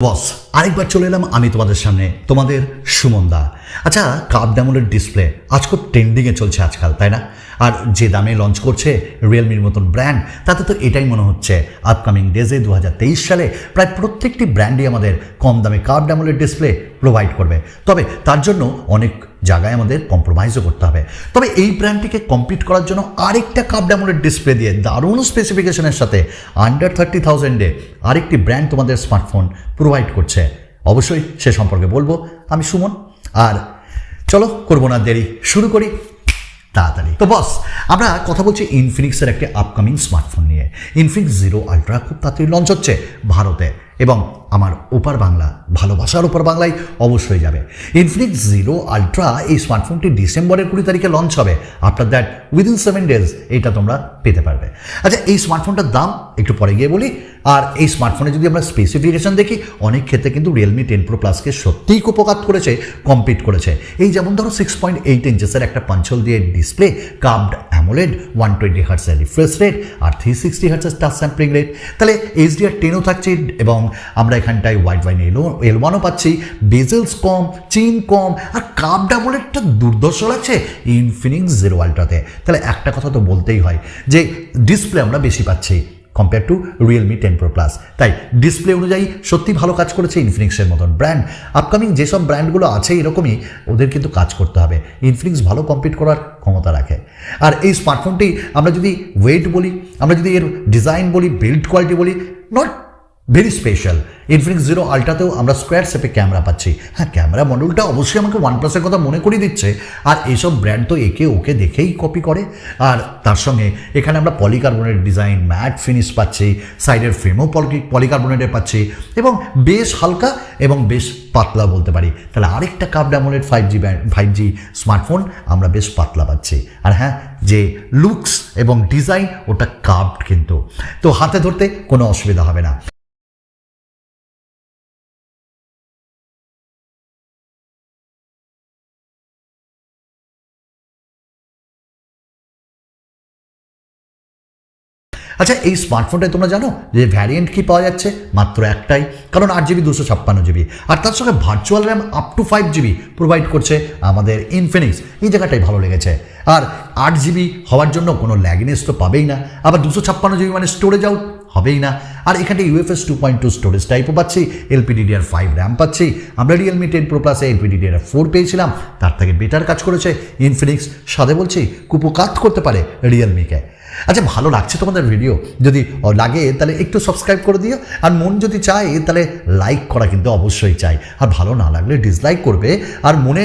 বস আরেকবার চলে এলাম আমি তোমাদের সামনে, তোমাদের সুমন দা। আচ্ছা, কার্ভড অ্যামোলেড ডিসপ্লে আজ খুব ট্রেন্ডিংয়ে চলছে আজকাল, তাই না? আর যে দামে লঞ্চ করছে রিয়েলমির মতন ব্র্যান্ড, তাতে তো এটাই মনে হচ্ছে আপকামিং ডেজে 2023 সালে প্রায় প্রত্যেকটি ব্র্যান্ডই আমাদের কম দামে কার্ভড অ্যামোলেড ডিসপ্লে প্রোভাইড করবে। তবে তার জন্য অনেক জায়গায় আমাদের কম্প্রোমাইজও করতে হবে। তবে এই ব্র্যান্ডটিকে কমপ্লিট করার জন্য আরেকটা কার্ভড অ্যামোলেড ডিসপ্লে দিয়ে দারুণ স্পেসিফিকেশনের সাথে আন্ডার 30,000-এ আরেকটি ব্র্যান্ড তোমাদের স্মার্টফোন প্রোভাইড করছে। অবশ্যই সে সম্পর্কে বলবো আমি সুমন। আর চলো করবো না দেরি, শুরু করি তাড়াতাড়ি। তো বস, আমরা কথা বলছি ইনফিনিক্সের একটি আপকামিং স্মার্টফোন নিয়ে। ইনফিনিক্স জিরো আলট্রা খুব তাড়াতাড়ি লঞ্চ হচ্ছে ভারতে, এবং আমার ওপার বাংলা, ভালোবাসার ওপার বাংলায় অবশ্যই যাবে। ইনফিনিক্স জিরো আলট্রা এই স্মার্টফোনটি ডিসেম্বরের 20 তারিখে লঞ্চ হবে। আফটার দ্যাট উইদিন 7 days এইটা তোমরা পেতে পারবে। আচ্ছা, এই স্মার্টফোনটার দাম একটু পরে গিয়ে বলি। আর এই স্মার্টফোনে যদি আমরা স্পেসিফিকেশন দেখি, অনেক ক্ষেত্রে কিন্তু রিয়েলমি 10 Pro Plusকে সত্যিই উপকার করেছে, কমপ্লিট করেছে। এই যেমন ধরো 6.8 ইঞ্চেসের একটা পাঞ্চল দিয়ে ডিসপ্লে, কার্ভড অ্যামোলেড, 120 হার্টজের রিফ্রেশ রেট আর 360 হার্টজের টাচ স্যাম্পলিং রেট। তাহলে HDR10ও থাকছে, এবং আমরা এখানটায় ওয়াইড ওয়াইন L1ও পাচ্ছি, বেজেলস কম, চেইন কম, আর কার্ভড অ্যামোলেডটা দুর্ধর্ষ লাগছে ইনফিনিক্স জিরো আলট্রাতে। তাহলে একটা কথা তো বলতেই হয় যে ডিসপ্লে আমরা বেশি পাচ্ছি compare to Realme 10 Pro Plus। তাই ডিসপ্লে অনুযায়ী সত্যি ভালো কাজ করেছে ইনফিনিক্সের মতন ব্র্যান্ড। আপকামিং যেসব ব্র্যান্ডগুলো আছে এরকমই, ওদের কিন্তু কাজ করতে হবে। ইনফিনিক্স ভালো কম্পিট করার ক্ষমতা রাখে। আর এই স্মার্টফোনটি আমরা যদি ওয়েট বলি, আমরা যদি এর ডিজাইন বলি, বিল্ড কোয়ালিটি বলি, not very special. Infinix zero আলট্রাতেও আমরা স্কোয়ার শেপে ক্যামেরা পাচ্ছি। হ্যাঁ, ক্যামেরা মডেলটা অবশ্যই আমাকে OnePlus-এর কথা মনে করিয়ে দিচ্ছে। আর এইসব ব্র্যান্ড তো একে ওকে দেখেই কপি করে। আর তার সঙ্গে এখানে আমরা পলিকার্বনেট ডিজাইন, ম্যাট ফিনিশ পাচ্ছি, সাইডের ফ্রেমও পলিকার্বনেটের পাচ্ছি, এবং বেশ হালকা এবং বেশ পাতলা বলতে পারি। তাহলে আরেকটা কার্ভড অ্যামোলেড 5G স্মার্টফোন আমরা বেশ পাতলা পাচ্ছি। আর হ্যাঁ, যে লুকস এবং ডিজাইন ওটা কার্ভড, কিন্তু তো হাতে ধরতে কোনো অসুবিধা হবে না। আচ্ছা, এই স্মার্টফোনটায় তোমরা জানো যে ভ্যারিয়েন্ট কি পাওয়া যাচ্ছে? মাত্র একটাই, কারণ 8GB 256GB, আর তার সঙ্গে virtual RAM up to 5GB provide করছে আমাদের ইনফিনিক্স। এই জায়গাটাই ভালো লেগেছে। আর 8GB হওয়ার জন্য কোনো ল্যাগিনেস তো পাবেই না, আবার 256GB মানে স্টোরেজ আউট হবেই না। আর এখানে UFS 2.2 স্টোরেজ টাইপও পাচ্ছি, LPDDR5 র্যাম পাচ্ছি। আমরা রিয়েলমি 10 Pro Plus-এ LPDDR4 পেয়েছিলাম, তার থেকে বেটার কাজ করেছে ইনফিনিক্স। সাথে বলছি কুপকাত করতে পারে রিয়েলমিকে। আচ্ছা, ভালো লাগছে তোমাদের ভিডিও? যদি লাগে তাহলে একটু সাবস্ক্রাইব করে দিও। আর মন যদি চায় তাহলে লাইক করা কিন্তু অবশ্যই চাই। আর ভালো না লাগলে ডিসলাইক করবে। আর মনে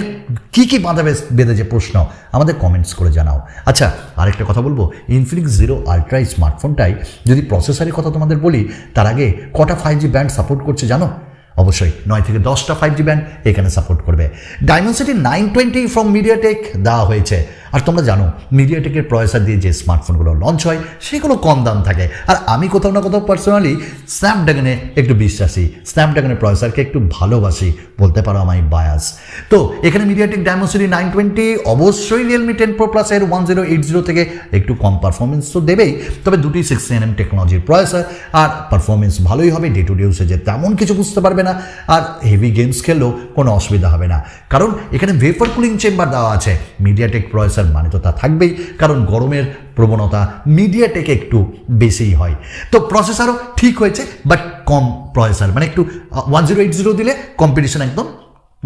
কি কি বাধা বেঁধেছে প্রশ্ন আমাদের কমেন্টস করে জানাও। আচ্ছা, আরেকটা কথা বলবো, ইনফিনিক্স জিরো আলট্রা স্মার্টফোনটাই যদি প্রসেসরের কথা তোমাদের বলি, তার আগে কটা 5G ব্যান্ড সাপোর্ট করছে জানো? অবশ্যই 9 থেকে 10টা 5G ব্যান্ড এখানে সাপোর্ট করবে। ডাইমেনসিটি 920 ফ্রম মিডিয়াটেক দেওয়া হয়েছে। আর তোমরা জানো মিডিয়াটেকের প্রসেসর দিয়ে যে স্মার্টফোনগুলো লঞ্চ হয় সেগুলো কম দাম থাকে। আর আমি কোথাও না কোথাও পার্সোনালি স্ন্যাপড্রাগনে একটু বিশ্বাসী, স্ন্যাপড্রাগনের প্রসেসরকে একটু ভালোবাসি, বলতে পারো আমি বায়াস। তো এখানে মিডিয়াটেক ডাইমেনসিটি 920 অবশ্যই রিয়েলমি 10 Pro Plus-এর 1080 থেকে একটু কম পারফরমেন্স তো দেবেই, তবে দুটি 6nm টেকনোলজির প্রসেসর, আর পারফরমেন্স ভালোই হবে। ডে টু ডে ইউসেজে তেমন কিছু বুঝতে পারবে না, আর হেভি গেমস খেললেও কোনো অসুবিধা হবে না, কারণ এখানে ভেপার কুলিং চেম্বার দেওয়া আছে। মিডিয়াটেক প্রসেসর মানে তো তা থাকবেই, কারণ গরমের প্রবণতা মিডিয়াটেকে একটু বেশিই হয়। তো প্রসেসরও ঠিক হয়েছে, বাট কম প্রসেসর, মানে একটু 1080 দিলে কম্পিটিশন একদম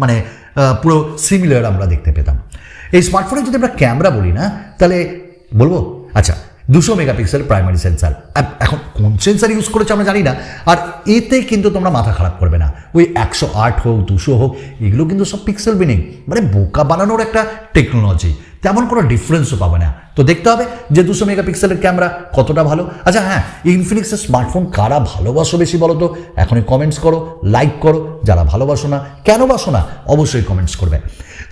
মানে পুরো সিমিলার আমরা দেখতে পেতাম। এই স্মার্টফোনে যদি আমরা ক্যামেরা বলি না, তাহলে বলবো আচ্ছা 200 মেগাপিক্সেল প্রাইমারি সেন্সার। এখন কোন সেন্সার ইউজ করেছে আমরা জানি না, আর এতে কিন্তু তোমরা মাথা খারাপ করবে না। ওই 108 হোক 200 হোক, এগুলো কিন্তু সব পিক্সেল বিনিং, মানে বোকা বানানোর একটা টেকনোলজি, তেমন কোনো ডিফারেন্সও পাবে না। তো দেখতে হবে যে 200 মেগাপিক্সেলের ক্যামেরা কতটা ভালো। আচ্ছা হ্যাঁ, ইনফিনিক্সের স্মার্টফোন কারা ভালোবাসো বেশি বলো তো? এখনই কমেন্টস করো, লাইক করো। যারা ভালোবাসো না, কেন বাসো না, অবশ্যই কমেন্টস করবে।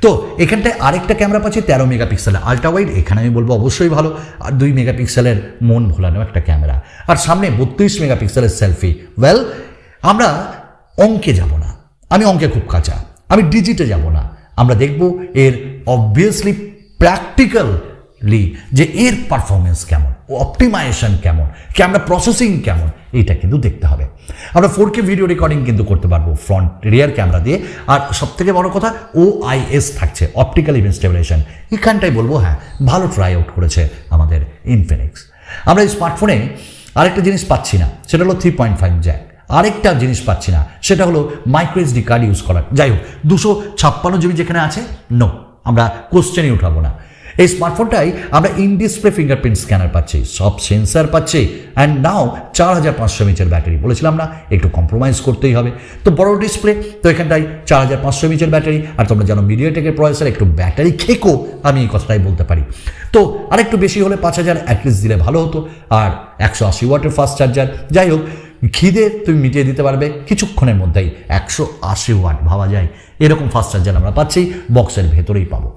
তো এখানটায় আরেকটা ক্যামেরা পাচ্ছি 13 মেগাপিক্সেলের আলট্রা ওয়াইড, এখানে আমি বলবো অবশ্যই ভালো। আর 2 মেগাপিক্সেলের মন ভোলানো একটা ক্যামেরা, আর সামনে 32 মেগাপিক্সেলের সেলফি। ওয়েল, আমরা অঙ্কে যাব না, আমি অঙ্কে খুব কাঁচা, আমি ডিজিটে যাব না। আমরা দেখব এর অবভিয়াসলি প্র্যাকটিক্যালি যে এর পারফরমেন্স কেমন, অপটিমাইজেশন কেমন, ক্যামেরা প্রসেসিং কেমন, এইটা কিন্তু দেখতে হবে। আমরা 4K ভিডিও রেকর্ডিং কিন্তু করতে পারবো ফ্রন্ট রিয়ার ক্যামেরা দিয়ে। আর সবথেকে বড় কথা OIS থাকছে, অপটিক্যাল ইমেজ স্টেবিলাইজেশন। এখানটাই বলবো হ্যাঁ ভালো ট্রাই আউট করেছে আমাদের ইনফিনিক্স। আমরা এই স্মার্টফোনে আরেকটা জিনিস পাচ্ছি না, সেটা হলো 3.5 জ্যাক। আরেকটা জিনিস পাচ্ছি না, সেটা হলো মাইক্রো এসডি কার্ড ইউজ করার। যাই হোক, 256 জিবি যেখানে আছে নো, আমরা কোশ্চেনই উঠাবো না। এই স্মার্টফোনটাই আমরা ইন ডিসপ্লে ফিঙ্গারপ্রিন্ট স্ক্যানার পাচ্ছি, সব সেন্সার পাচ্ছি, অ্যান্ড নাও 4500 mAh ব্যাটারি। বলেছিলাম না একটু কম্প্রোমাইজ করতেই হবে, তো বড় ডিসপ্লে, তো এখানটায় 4500 mAh ব্যাটারি। আর তোমরা জানো মিডিয়াটেকের প্রসেসর একটু ব্যাটারি খেকো, আমি এই কথাটাই বলতে পারি। তো আরেকটু বেশি হলে 5000 অ্যাটলিস্ট দিলে ভালো হতো, আর 180 ওয়াটের ফাস্ট চার্জার। যাই হোক, খিদে তুমি মিটিয়ে দিতে পারবে কিছুক্ষণের মধ্যেই। 180 ওয়াট ভাবা যায়, এরকম ফাস্ট চার্জার আমরা পাচ্ছি, বক্সের ভেতরেই পাবো।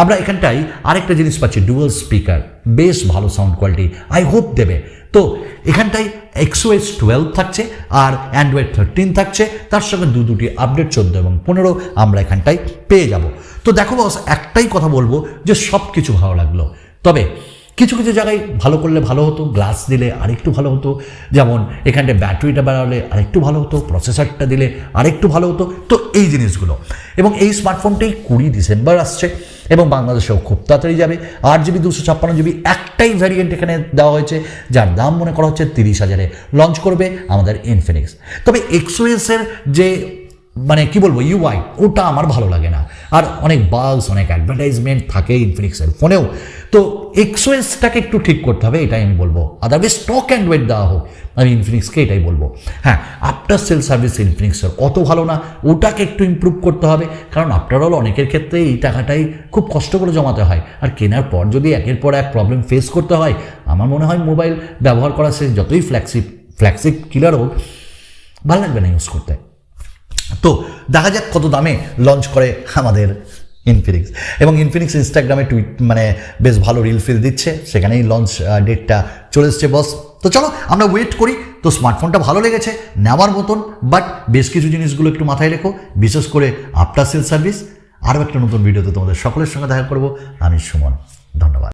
আমরা এখানটায় আরেকটা জিনিস পাচ্ছি, ডুয়াল স্পিকার, বেশ ভালো সাউন্ড কোয়ালিটি, আই হোপ দেবে। তো এখানটায় XOS 12 থাকছে আর অ্যান্ড্রয়েড 13 থাকছে, তার সঙ্গে দুটি আপডেট 14 এবং 15 আমরা এখানটায় পেয়ে যাব। তো দেখো বস, একটাই কথা বলবো যে সব কিছু ভালো লাগলো, তবে কিছু কিছু জায়গায় ভালো করলে ভালো হতো, গ্লাস দিলে আরেকটু ভালো হতো, যেমন এখানটায় ব্যাটারিটা বাড়ালে আরেকটু ভালো হতো, প্রসেসরটা দিলে আরেকটু ভালো হতো। তো এই জিনিসগুলো, এবং এই স্মার্টফোনটি 20 ডিসেম্বর আসছে এবং বাংলাদেশেও খুব তাড়াতাড়ি যাবে। 8GB 256GB একটাই ভ্যারিয়েন্ট এখানে দেওয়া হয়েছে, যার দাম মনে করা হচ্ছে 30,000-এ লঞ্চ করবে আমাদের ইনফিনিক্স। তবে XOS এর যে মানে কি বলবো UI, ওটা আমার ভালো লাগে না, আর অনেক বাগস, অনেক অ্যাডভার্টাইজমেন্ট থাকে ইনফিনিক্সের ফোনেও। তো XOSটাকে একটু ঠিক করতে হবে, এটাই আমি বলবো। আদারওয়াইজ স্টক অ্যান্ড্রয়েড দেওয়া হোক, আমি ইনফিনিক্সকে এটাই বলবো। হ্যাঁ, আফটার সেল সার্ভিস ইনফিনিক্সের অত ভালো না, ওটাকে একটু ইমপ্রুভ করতে হবে, কারণ আফটার অল অনেকের ক্ষেত্রে এই টাকাটাই খুব কষ্ট করে জমাতে হয়, আর কেনার পর যদি একের পর এক প্রবলেম ফেস করতে হয়, আমার মনে হয় মোবাইল ব্যবহার করা সে যতই ফ্ল্যাগশিপ কিলার হোক, ভালো লাগবে না ইউজ করতে। তো দেখা যাক কত দামে লঞ্চ করে আমাদের ইনফিনিক্স। এবং ইনফিনিক্স ইনস্টাগ্রামে মানে বেশ ভালো রিল ফিল দিচ্ছে, সেখানেই লঞ্চ ডেটটা চলে এসছে বস। তো চলো আমরা ওয়েট করি। তো স্মার্টফোনটা ভালো লেগেছে, নেওয়ার মতন, বাট বেশ কিছু জিনিসগুলো একটু মাথায় রেখো, বিশেষ করে আফটার সেল সার্ভিস। আরও একটা নতুন ভিডিওতে তোমাদের সকলের সঙ্গে দেখা করবো। আমি সুমন, ধন্যবাদ।